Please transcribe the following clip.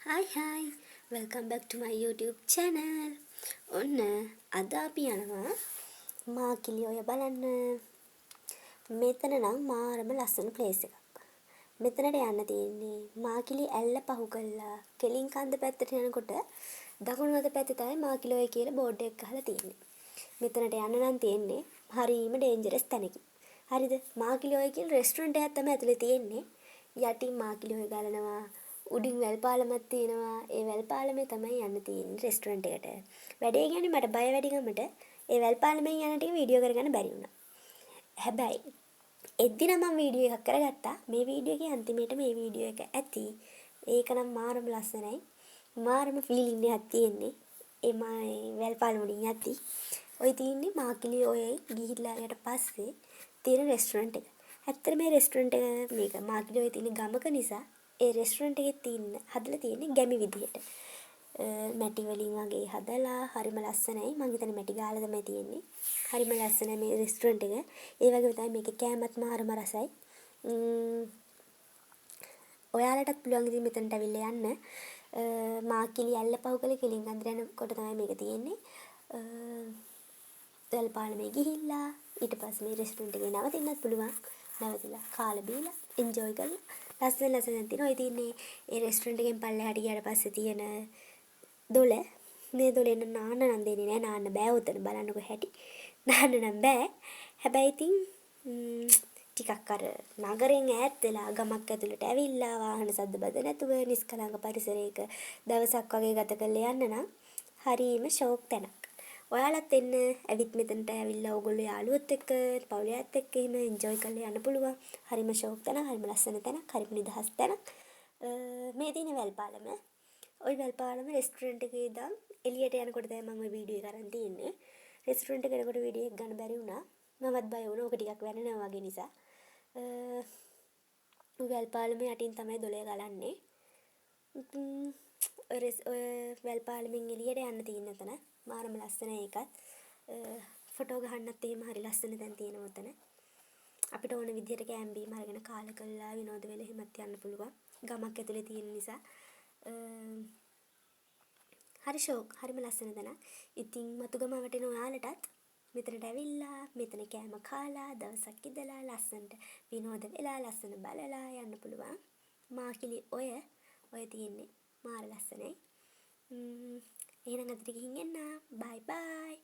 Hi, welcome back to my YouTube channel. ඔන්න අද අපි යනවා මාකිලි ඔය බලන්න. මෙතන නම් මාරම ලස්සන ප්ලේස් එකක්. මෙතනට යන්න තියෙන්නේ මාකිලි ඇල්ල පහු කරලා කෙලින් කන්ද පැත්තට යනකොට දකුණු අත පැත්තේ තමයි මාකිලි ඔය කියලා බෝඩ් එකක් ගහලා තියෙන්නේ. මෙතනට යන්න නම් තියෙන්නේ හරීම ඩේන්ජරස් තැනකින්. හරිද? මාකිලි ඔය කියන රෙස්ටුරන්ට් එකක් තමයි ඇතුලේ තියෙන්නේ. යටින් මාකිලි ඔය ගලනවා. උඩින් වැල් පාලමක් තියෙනවා. ඒ වැල් පාලමේ තමයි යන්න තියෙන්නේ රෙස්ටුරන්ට් එකට. වැඩේ කියන්නේ මට බය වැඩි ගමට ඒ වැල් පාලමෙන් යන ටික වීඩියෝ කරගන්න බැරි වුණා. හැබැයි එද්දින මම වීඩියෝ එකක් කරගත්තා. මේ වීඩියෝ එකේ අන්තිමේට මේ වීඩියෝ එක ඇති. ඒක නම් මාරම ලස්සනයි. මාරම ෆීලිං එකක් තියෙන්නේ. ඒ වැල් පාලම වලින් යද්දි. ඔය තියෙන්නේ මාකිලි ඔයයි ගිහිල්ලා යට පස්සේ තියෙන රෙස්ටුරන්ට් එක. ඇත්තට මේ රෙස්ටුරන්ට් එක මේක මාකිලි ඔය තියෙන ගමක නිසා ඒ රෙස්ටුරන්ට් එකේ තියෙන හදලා තියෙන්නේ ගැමි විදියට. මැටි වලින් වගේ හදලා හරිම ලස්සනයි. මං හිතන්නේ මැටි ගාලා තමයි තියෙන්නේ. හරිම ලස්සනයි මේ රෙස්ටුරන්ට් එක. ඒ වගේම තමයි මේකේ කෑමත් මාරම රසයි. ඔයාලටත් පුළුවන් ඉතින් මෙතනට අවිල්ලා යන්න. මාකිලි ඇල්ලපහු කළ කෙලින් අන්දර යනකොට තමයි මේක තියෙන්නේ. වැල් පාලමේ ගිහිල්ලා ඊට පස්සේ මේ රෙස්ටුරන්ට් එකේ නවතින්නත් පුළුවන්. නවතිලා කාලා බීලා එන්ජොයි කරලා ලස්සන තියෙනවා. ඔය තියන්නේ ඒ රෙස්ටුරන්ට් එකෙන් පල්ලෙහාට ගියාට පස්සේ තියෙන දොළ. මේ දොළෙන් නාන්න නම් දෙන්නේ නැහැ. නාන්න බෑ උතන බලන්නකො හැටි. නාන්න නම් බෑ. හැබැයි ඉතින් ටිකක් අර නගරෙන් ඈත් වෙලා ගමක් ඇතුළට ඇවිල්ලා වාහන සද්ද බද නැතුව නිස්කලංක පරිසරයක දවසක් වගේ ගත කරලා යන්න නම් හරීම ෂෝක් තැනක්. ඔයාලත් එන්න ඇවිත් මෙතනට ඇවිල්ලා ඕගොල්ලෝ යාළුවොත් එක්ක පවුලයත් එක්ක එහෙම එන්ජොයි කරලා යන්න පුළුවන්. හරිම ෂෝක් තැනක්, හරිම ලස්සන තැනක්, හරිම නිදහස් තැනක්. මේ තියෙන වැල්පාලම. ওই වැල්පාලම රෙස්ටුරන්ට් එකේ ඉඳන් එළියට යනකොට තමයි මම ওই වීඩියෝ එක අරන් තියෙන්නේ. රෙස්ටුරන්ට් එකට යනකොට වීඩියෝ එක ගන්න බැරි වුණා. මමත් බය වුණා. ඕක ටිකක් වැනෙනවා වගේ නිසා. ඔය වැල්පාලම යටින් තමයි දොලේ ගලන්නේ. ඔය වැල්පාලමින් එළියට යන්න තියෙන තැන මාරම ලස්සන ඒකත්. ෆොටෝ ගහන්නත් එහෙම හරි ලස්සන තැන් තියෙනවා උතන. අපිට ඕන විදිහට කෑම බීම අරගෙන කාලා කළා විනෝද වෙලා එහෙමත් යන්න පුළුවන්. ගමක් ඇතුලේ තියෙන නිසා. හරි ෂෝක් හරිම ලස්සන තැනක්. ඉතින් මතුගම වටෙන ඔයාලටත් මෙතනට ඇවිල්ලා මෙතන කෑම කාලා දවසක් ඉඳලා ලස්සනට විනෝද වෙලා ලස්සන බලලා යන්න පුළුවන්. මාකිලි ඔය තියෙන්නේ මාර ලස්සනයි. එහෙනම් අදට ගිහින් එන්න. බයි බයි.